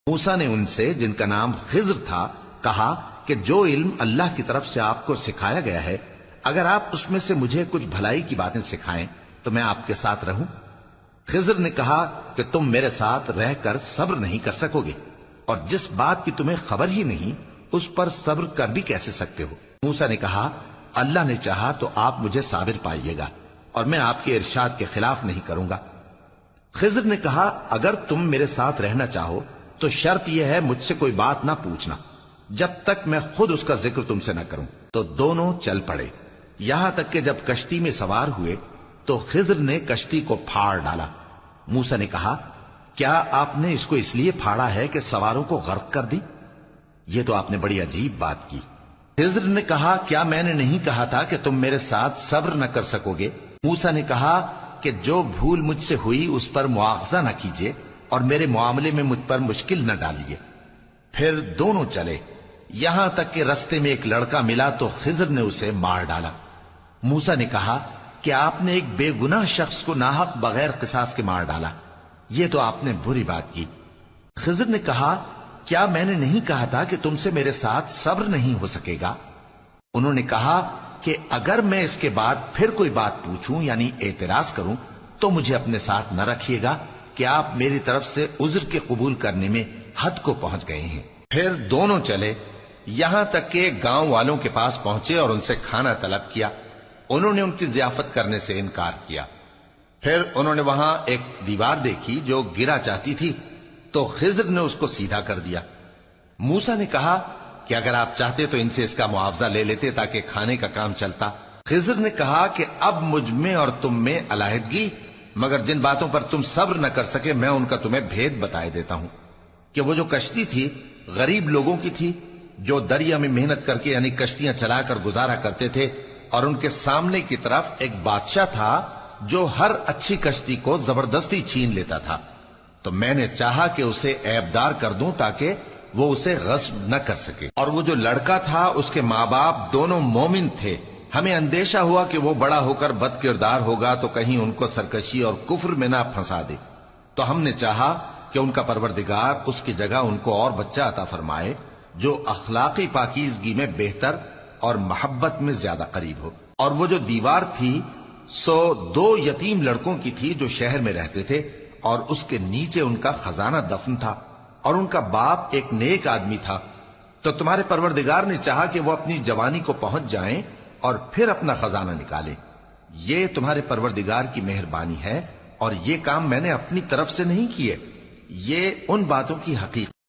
موسیٰ نے ان سے، جن کا نام خضر تھا، کہا کہ جو علم اللہ کی طرف سے آپ کو سکھایا گیا ہے، اگر آپ اس میں سے مجھے کچھ بھلائی کی باتیں سکھائیں تو میں آپ کے ساتھ رہوں۔ خضر نے کہا کہ تم میرے ساتھ رہ کر صبر نہیں کر سکو گے، اور جس بات کی تمہیں خبر ہی نہیں اس پر صبر کر بھی کیسے سکتے ہو؟ موسیٰ نے کہا اللہ نے چاہا تو آپ مجھے صابر پائیے گا، اور میں آپ کے ارشاد کے خلاف نہیں کروں گا۔ خضر نے کہا اگر تم میرے ساتھ رہنا چاہو تو شرط یہ ہے مجھ سے کوئی بات نہ پوچھنا جب تک میں خود اس کا ذکر تم سے نہ کروں۔ تو دونوں چل پڑے، یہاں تک کہ جب کشتی میں سوار ہوئے تو خضر نے کشتی کو پھاڑ ڈالا۔ موسیٰ نے کہا کیا آپ نے اس کو اس لیے پھاڑا ہے کہ سواروں کو غرق کر دی؟ یہ تو آپ نے بڑی عجیب بات کی۔ خضر نے کہا کیا میں نے نہیں کہا تھا کہ تم میرے ساتھ صبر نہ کر سکو گے؟ موسیٰ نے کہا کہ جو بھول مجھ سے ہوئی اس پر مواخذہ نہ کیجیے اور میرے معاملے میں مجھ پر مشکل نہ ڈالیے۔ پھر دونوں چلے، یہاں تک کہ رستے میں ایک لڑکا ملا تو خضر نے اسے مار ڈالا۔ موسیٰ نے کہا کہ آپ نے ایک بے گناہ شخص کو ناحق بغیر قصاص کے مار ڈالا، یہ تو آپ نے بری بات کی۔ خضر نے کہا کیا میں نے نہیں کہا تھا کہ تم سے میرے ساتھ صبر نہیں ہو سکے گا؟ انہوں نے کہا کہ اگر میں اس کے بعد پھر کوئی بات پوچھوں یعنی اعتراض کروں تو مجھے اپنے ساتھ نہ رکھیے گا کہ آپ میری طرف سے عذر کے قبول کرنے میں حد کو پہنچ گئے ہیں۔ پھر دونوں چلے، یہاں تک کہ گاؤں والوں کے پاس پہنچے اور ان سے کھانا طلب کیا۔ انہوں نے ان کی ضیافت کرنے سے انکار کیا۔ پھر انہوں نے وہاں ایک دیوار دیکھی جو گرا چاہتی تھی تو خضر نے اس کو سیدھا کر دیا۔ موسیٰ نے کہا کہ اگر آپ چاہتے تو ان سے اس کا معاوضہ لے لیتے تاکہ کھانے کا کام چلتا۔ خضر نے کہا کہ اب مجھ میں اور تم میں علیحدگی، مگر جن باتوں پر تم صبر نہ کر سکے میں ان کا تمہیں بھید بتائے دیتا ہوں کہ وہ جو کشتی تھی غریب لوگوں کی تھی جو دریا میں محنت کر کے یعنی کشتیاں چلا کر گزارا کرتے تھے، اور ان کے سامنے کی طرف ایک بادشاہ تھا جو ہر اچھی کشتی کو زبردستی چھین لیتا تھا۔ تو میں نے چاہا کہ اسے عیبدار کر دوں تاکہ وہ اسے غصب نہ کر سکے۔ اور وہ جو لڑکا تھا اس کے ماں باپ دونوں مومن تھے، ہمیں اندیشہ ہوا کہ وہ بڑا ہو کر بد کردار ہوگا تو کہیں ان کو سرکشی اور کفر میں نہ پھنسا دے، تو ہم نے چاہا کہ ان کا پروردگار اس کی جگہ ان کو اور بچہ عطا فرمائے جو اخلاقی پاکیزگی میں بہتر اور محبت میں زیادہ قریب ہو۔ اور وہ جو دیوار تھی سو 2 یتیم لڑکوں کی تھی جو شہر میں رہتے تھے، اور اس کے نیچے ان کا خزانہ دفن تھا، اور ان کا باپ ایک نیک آدمی تھا۔ تو تمہارے پروردگار نے چاہا کہ وہ اپنی جوانی کو پہنچ جائیں اور پھر اپنا خزانہ نکالیں۔ یہ تمہارے پروردگار کی مہربانی ہے، اور یہ کام میں نے اپنی طرف سے نہیں کیے، یہ ان باتوں کی حقیقت